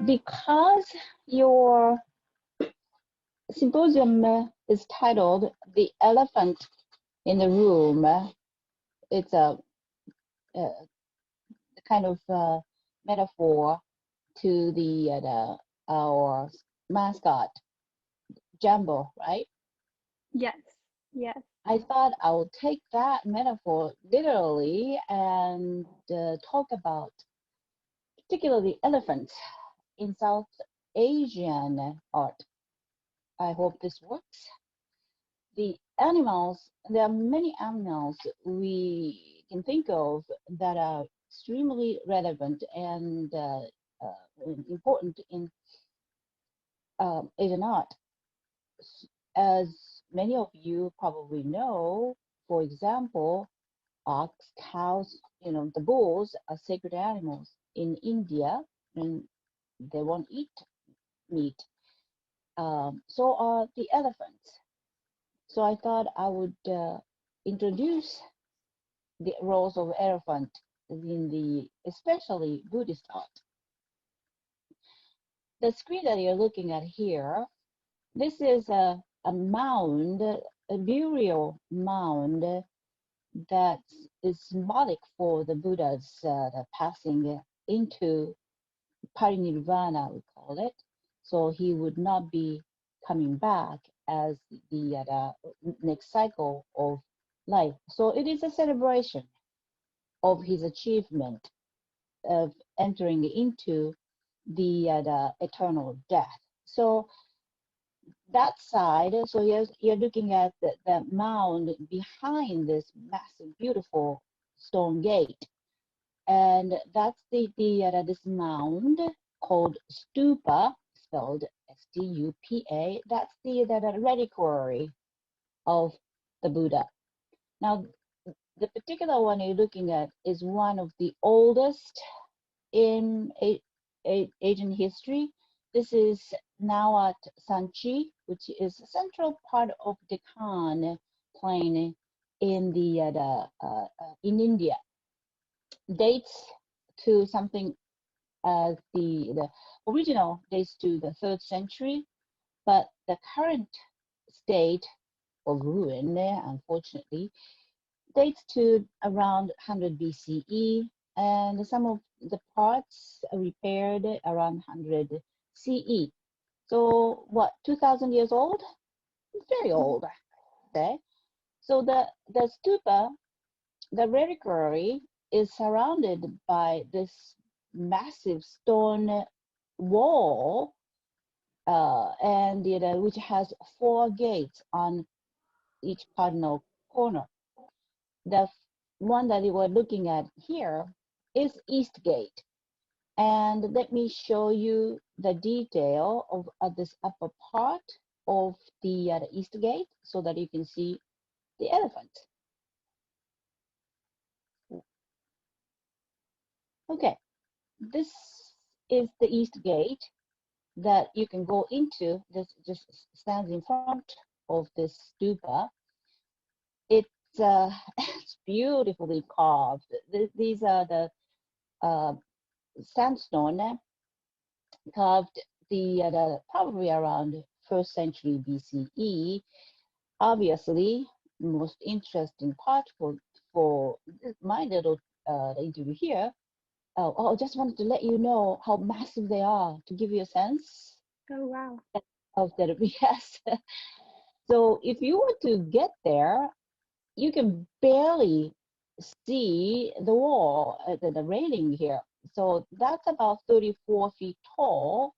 Because your symposium is titled "The Elephant in the Room," it's a kind of metaphor to our mascot, Jumbo, right? Yes, yes. I thought I would take that metaphor literally and talk about particularly elephants in South Asian art. I hope this works. The animals, there are many animals we can think of that are extremely relevant and important in Asian art. As many of you probably know, for example, ox, cows, the bulls are sacred animals in India, and they won't eat meat. So are the elephants. So I thought I would introduce the roles of elephant in the especially Buddhist art. The screen that you're looking at here, this is a mound, a burial mound that is symbolic for the Buddha's passing into parinirvana, we call it. So he would not be coming back as the next cycle of life. So it is a celebration of his achievement of entering into the eternal death. So that side, so you're looking at the mound behind this massive, beautiful stone gate, and that's this mound called Stupa, spelled S-T-U-P-A. That's the reliquary of the Buddha. Now, the particular one you're looking at is one of the oldest in Asian history. This is now at Sanchi, which is a central part of Deccan plain in in India. Dates to something as the original dates to the 3rd century, but the current state of ruin, unfortunately, dates to around 100 BCE, and some of the parts are repaired around 100 CE. So what, 2,000 years old? Very old, okay? So the stupa, the reliquary, is surrounded by this massive stone wall, and which has 4 gates on each cardinal corner. The one that you were looking at here is East Gate. And let me show you the detail of this upper part of the East Gate so that you can see the elephant. Okay, this is the East Gate that you can go into. This just stands in front of this stupa. It's it's beautifully carved. These are the sandstone carved the probably around 1st century BCE. Obviously, most interesting part for my little interview here. Oh, I just wanted to let you know how massive they are to give you a sense. Oh, wow. Of that, yes. So if you were to get there, you can barely see the wall, the railing here. So that's about 34 feet tall.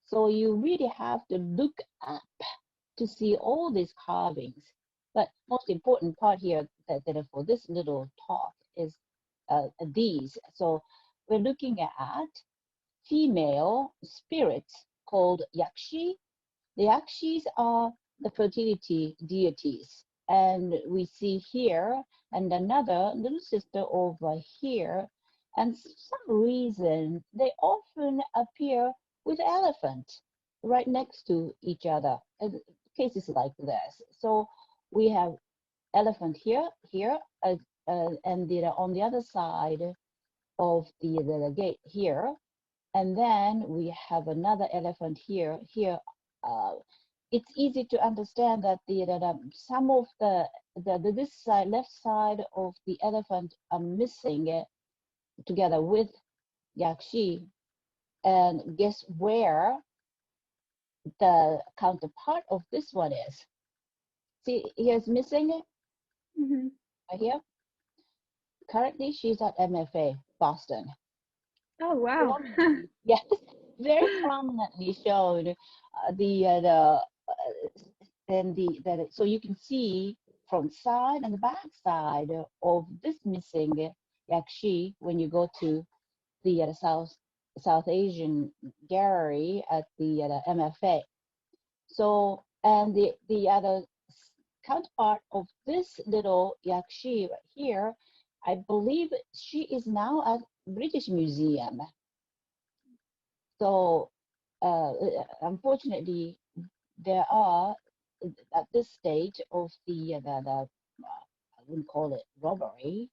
So you really have to look up to see all these carvings. But most important part here that for this little talk is these. So we're looking at female spirits called Yakshi. The Yakshis are the fertility deities. And we see here, and another little sister over here. And for some reason, they often appear with elephant right next to each other. And cases like this. So we have elephant here, and on the other side of the gate here, And then we have another elephant here. Here, it's easy to understand that some of this side, left side of the elephant are missing together with Yakshi. And guess where the counterpart of this one is? See, here's missing Mm-hmm. right here. Currently, she's at MFA, Boston. Oh, wow. Prominently, yes, very prominently shown the and the so you can see front side and the back side of this missing yakshi when you go to the South Asian gallery at the MFA. So and the other counterpart of this little yakshi right here, I believe she is now at British Museum. So unfortunately, there are at this stage of I wouldn't call it robbery,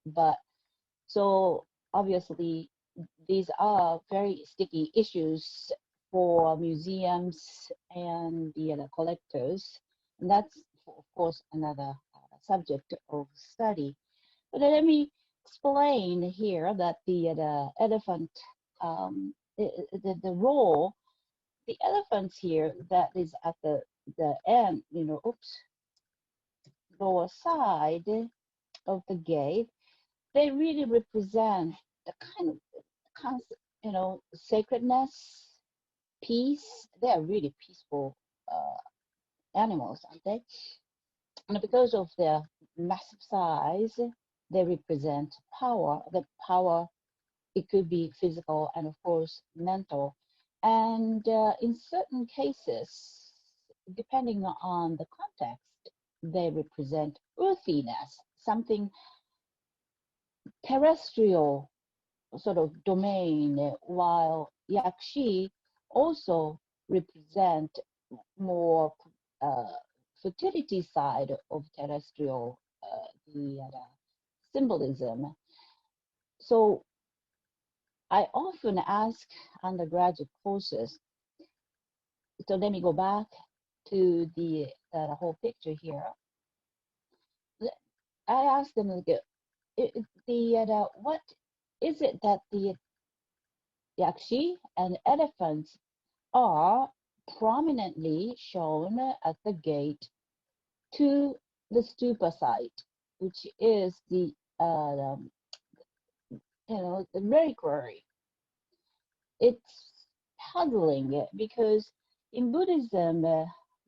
but so obviously these are very sticky issues for museums and the collectors, and that's of course another subject of study. But let me explain here that the elephant the role the elephants here that is at the end, oops, lower side of the gate, they really represent the concept, sacredness, peace. They are really peaceful animals, aren't they? And because of their massive size, they represent power. The power, it could be physical and of course mental. And in certain cases, depending on the context, they represent earthiness, something terrestrial sort of domain, while yakshi also represent more uh, fertility side of terrestrial the symbolism. So I often ask undergraduate courses, so let me go back to the whole picture here. I ask them what is it that the yakshi and elephants are prominently shown at the gate to the stupa site, which is the reliquary. It's puzzling because in Buddhism,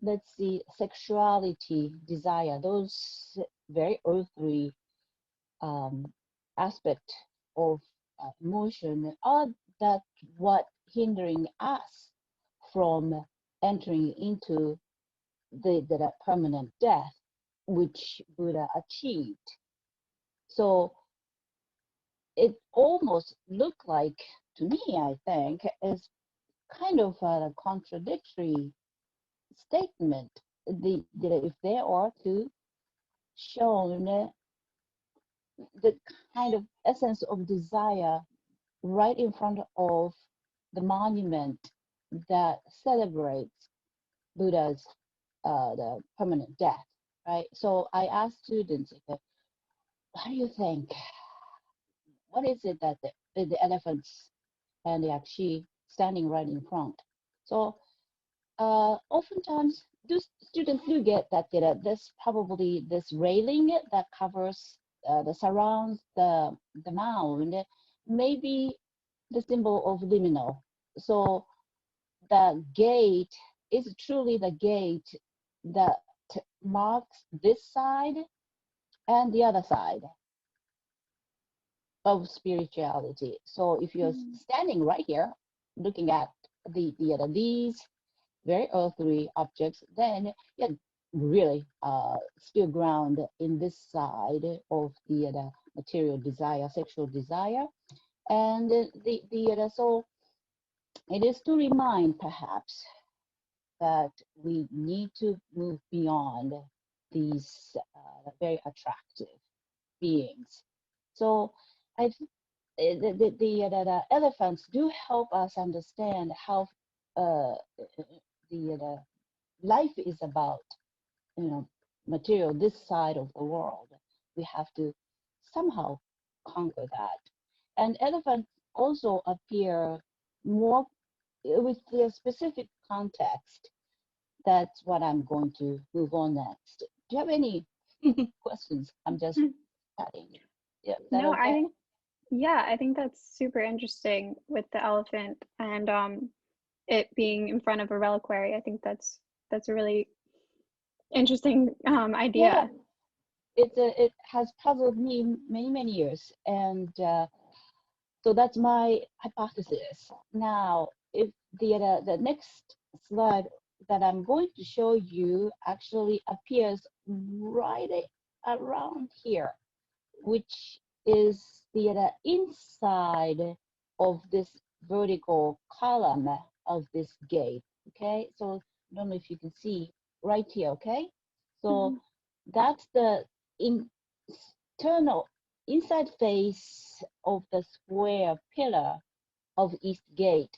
let's see, sexuality, desire, those very earthly aspect of emotion are that what hindering us from entering into the permanent death which Buddha achieved. So it almost looked like, to me, I think, is kind of a contradictory statement. If they are to shown the kind of essence of desire right in front of the monument that celebrates Buddha's the permanent death, right? So I asked students, what do you think? What is it that the elephants and the yakshi standing right in front? So oftentimes, students do get that there's probably this railing that covers the surrounds the mound, maybe the symbol of liminal. So the gate is truly the gate that marks this side and the other side of spirituality. So if you're Mm-hmm. standing right here, looking at these very earthly objects, then you're really still ground in this side of the material desire, sexual desire, and so it is to remind perhaps that we need to move beyond these very attractive beings. So I the elephants do help us understand how the life is about, material this side of the world. We have to somehow conquer that. And elephants also appear more with their specific context. That's what I'm going to move on next. Do you have any questions? I'm just chatting. Yeah, is that No, I okay? think yeah, I think that's super interesting with the elephant and it being in front of a reliquary. I think that's a really interesting Yeah, idea. it has puzzled me many years, and so that's my hypothesis. Now, if the next slide that I'm going to show you actually appears right around here, which is the inside of this vertical column of this gate. Okay, so I don't know if you can see right here. Okay, so Mhm. that's the internal inside face of the square pillar of East Gate.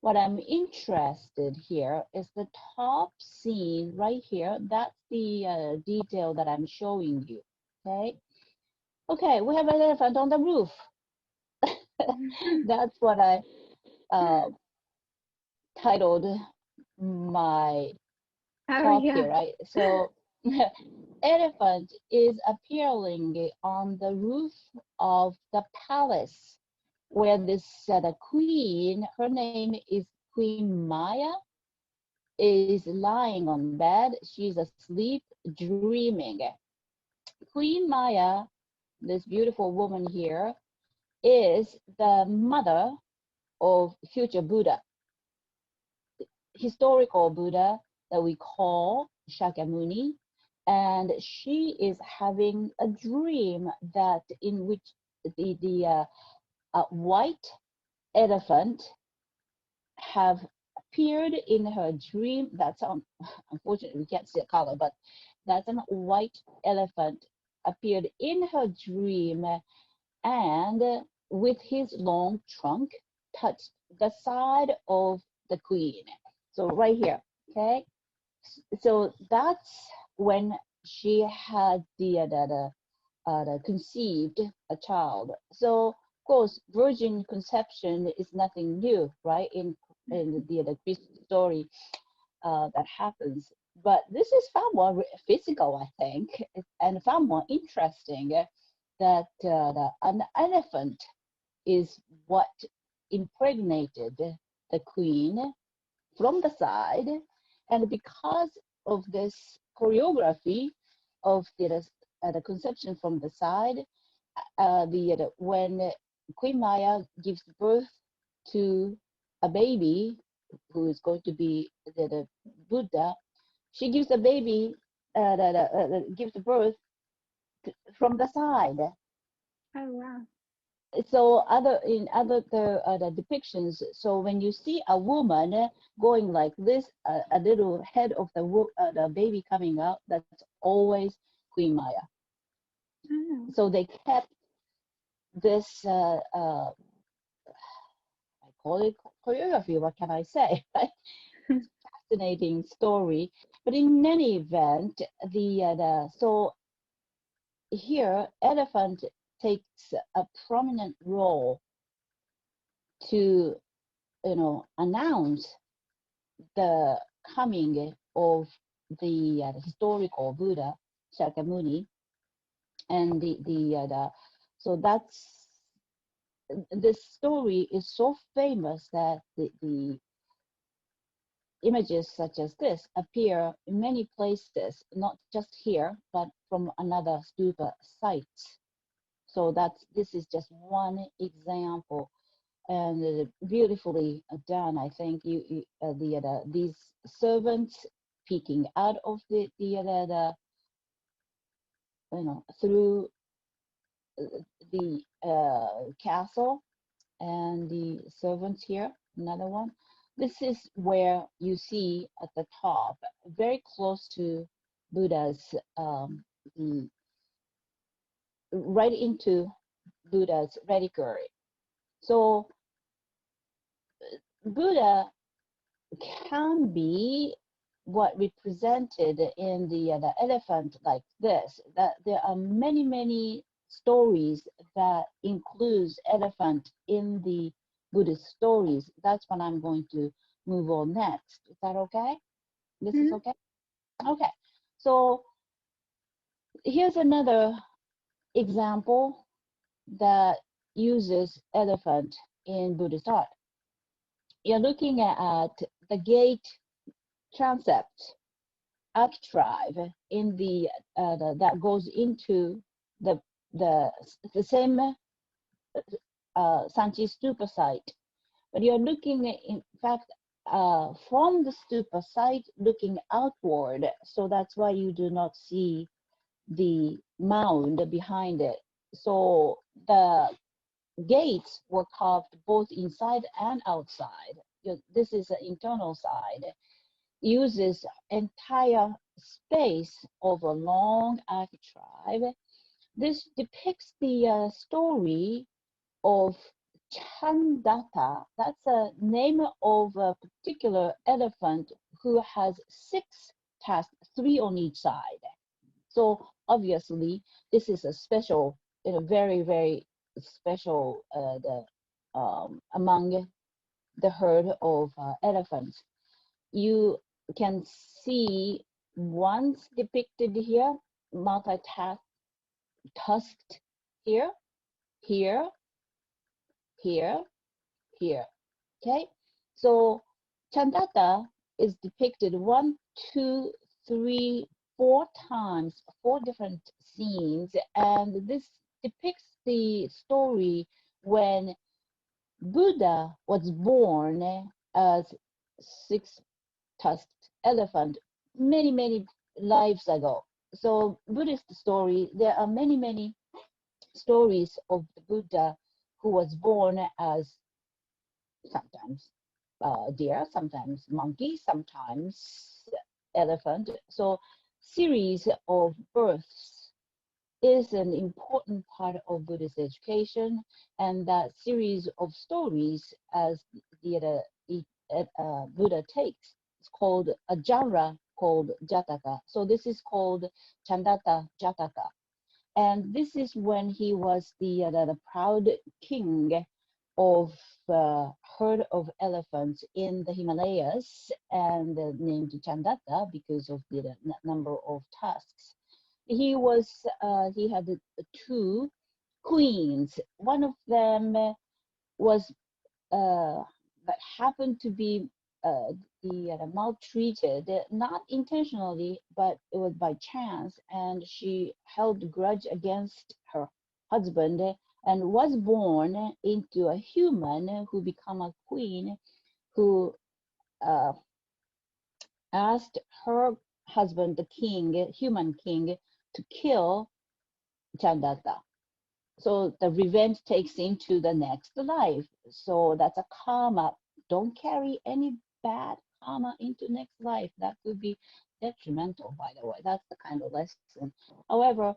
What I'm interested here is the top scene right here. That's the detail that I'm showing you. Okay. Okay, we have an elephant on the roof. That's what I uh, titled my Oh talk yeah. here, right? So, elephant is appearing on the roof of the palace where this the queen, her name is Queen Maya, is lying on bed. She's asleep, dreaming. Queen Maya, this beautiful woman here, is the mother of future Buddha, historical Buddha that we call Shakyamuni. And she is having a dream that in which the white elephant have appeared in her dream. That's unfortunately we can't see the color, but that's a white elephant appeared in her dream and with his long trunk touched the side of the queen. So right here, okay? So that's when she had the conceived a child. So of course, virgin conception is nothing new, right? In the Christian story that happens. But this is far more physical, I think, and far more interesting that an elephant is what impregnated the queen from the side. And because of this choreography of the conception from the side, when Queen Maya gives birth to a baby who is going to be the Buddha, she gives the baby gives birth from the side. Oh wow. So in other the depictions, so when you see a woman going like this, a little head of the baby coming out, that's always Queen Maya. Oh. So they kept this I call it choreography. What can I say? Right? Fascinating story. But in any event, the so here elephant takes a prominent role to announce the coming of the historical Buddha Shakyamuni, and the so that's this story is so famous that the images such as this appear in many places, not just here, but from another stupa sites. So this is just one example, and beautifully done. I think these servants peeking out of through the castle, and the servants here. Another one. This is where you see at the top, very close to Buddha's the right into Buddha's reliquary. So Buddha can be what represented in the elephant like this, that there are many stories that includes elephant in the Buddhist stories. That's what I'm going to move on next. Is that okay? This is okay? Okay. So here's another example that uses elephant in Buddhist art. You're looking at the gate transept architrave in that goes into the the same Sanchi Stupa site. But you're looking, in fact, from the Stupa site, looking outward. So that's why you do not see the mound behind it. So the gates were carved both inside and outside. This is the internal side. Uses entire space of a long architrave. This depicts the story of Chandata. That's a name of a particular elephant who has 6 tusks, 3 on each side. So obviously, this is a special, very special among the herd of elephants. You can see once depicted here, multi-tusked here, here, here, here. Okay, so Chandata is depicted 1, 2, 3, 4 times, 4 different scenes, and this depicts the story when Buddha was born as 6-tusked elephant many lives ago. So Buddhist story, there are many stories of the Buddha who was born as sometimes deer, sometimes monkey, sometimes elephant. So series of births is an important part of Buddhist education, and that series of stories as the Buddha takes is called a genre called Jataka. So this is called Chandata Jataka. And this is when he was the proud king of herd of elephants in the Himalayas, and named Chandata because of the number of tusks. He had 2 queens. One of them was but happened to be maltreated, not intentionally, but it was by chance, and she held a grudge against her husband and was born into a human who became a queen, who asked her husband, the king, human king, to kill Chandata. So the revenge takes into the next life. So that's a karma. Don't carry any bad karma into next life. That could be detrimental, by the way. That's the kind of lesson. However,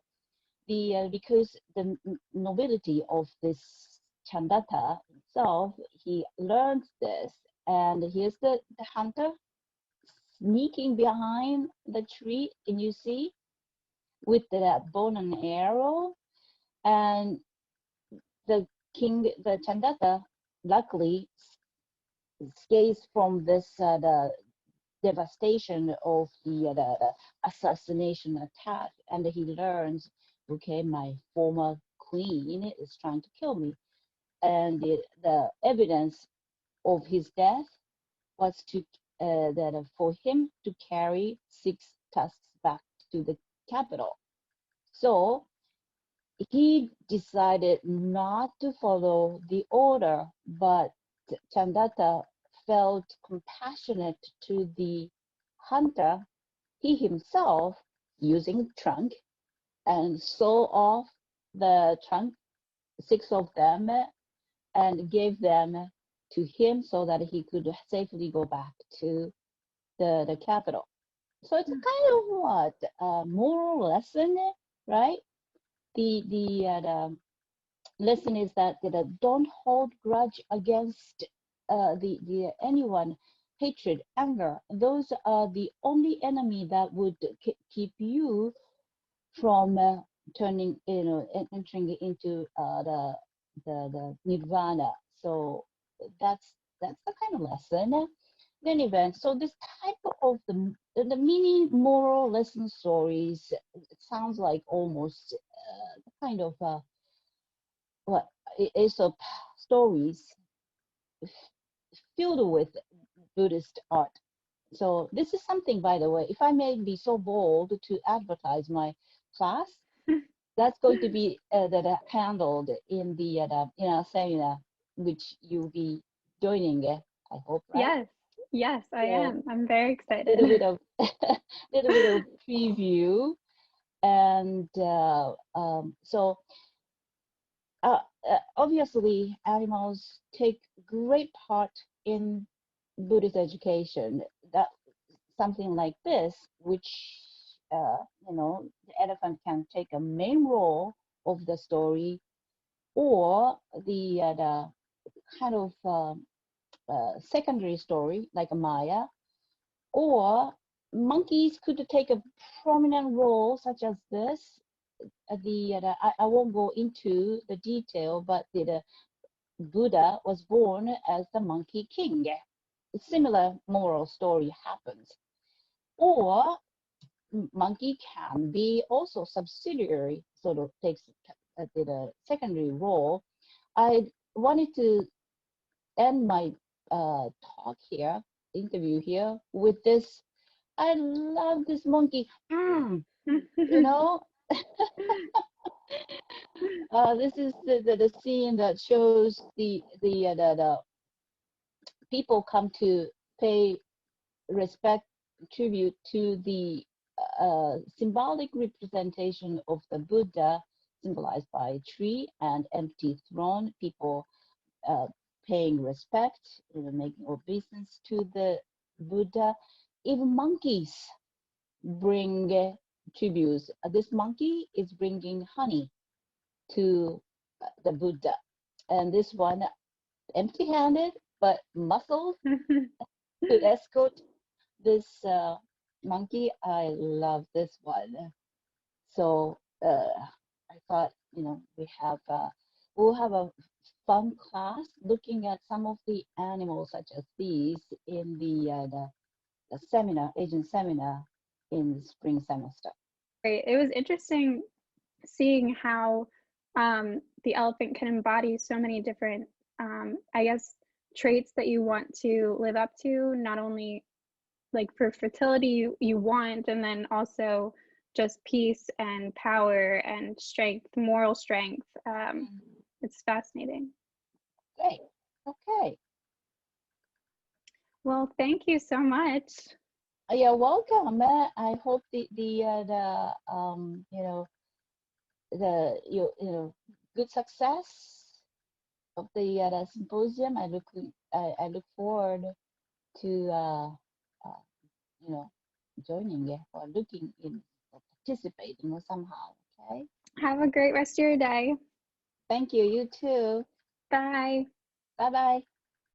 because the nobility of this Chandata itself, he learns this, and here's the hunter sneaking behind the tree, and you see, with that bow and arrow, and the Chandata, luckily escapes from this the devastation of the assassination attack, and he learns, okay, my former queen is trying to kill me, and the evidence of his death was for him to carry 6 tusks back to the capital. So he decided not to follow the order, but Chandata felt compassionate to the hunter. He himself, using trunk, and saw off the trunk, 6 of them, and gave them to him so that he could safely go back to the capital. So it's kind of what a moral lesson, right? The lesson is that, don't hold grudge against the anyone. Hatred, anger, those are the only enemy that would keep you from turning, entering into the nirvana. So that's the kind of lesson. In any event, so this type of the mini moral lesson stories, it sounds like almost kind of what Aesop stories filled with Buddhist art. So this is something, by the way, if I may be so bold to advertise my class, that's going to be handled in the seminar, which you'll be joining. I hope, right? Yes, I So am. I'm very excited. little bit of little bit of preview, and so obviously animals take great part in Buddhist education. That something like this, which the elephant can take a main role of the story, or the kind of secondary story like a Maya, or monkeys could take a prominent role such as this. I won't go into the detail, but the Buddha was born as the monkey king. A similar moral story happens. Or monkey can be also subsidiary, sort of takes the secondary role. I wanted to end my talk here, interview here, with this. I love this monkey. You know, this is the scene that shows the people come to pay respect, tribute to the symbolic representation of the Buddha, symbolized by a tree and empty throne. People uh, paying respect, making obeisance to the Buddha. Even monkeys bring tributes. This monkey is bringing honey to the Buddha, and this one empty-handed but muscled to escort this monkey. I love this one. So I thought, we'll have a fun class looking at some of the animals such as these in the seminar, Asian seminar in the spring semester. Great. It was interesting seeing how the elephant can embody so many different, I guess, traits that you want to live up to, not only like for fertility you want, and then also just peace and power and strength, moral strength. It's fascinating. Great. Okay. Well, thank you so much. You're welcome. I hope good success of the symposium. I look forward to you know joining or looking in or participating somehow. Okay. Have a great rest of your day. Thank you. You too. Bye. Bye bye.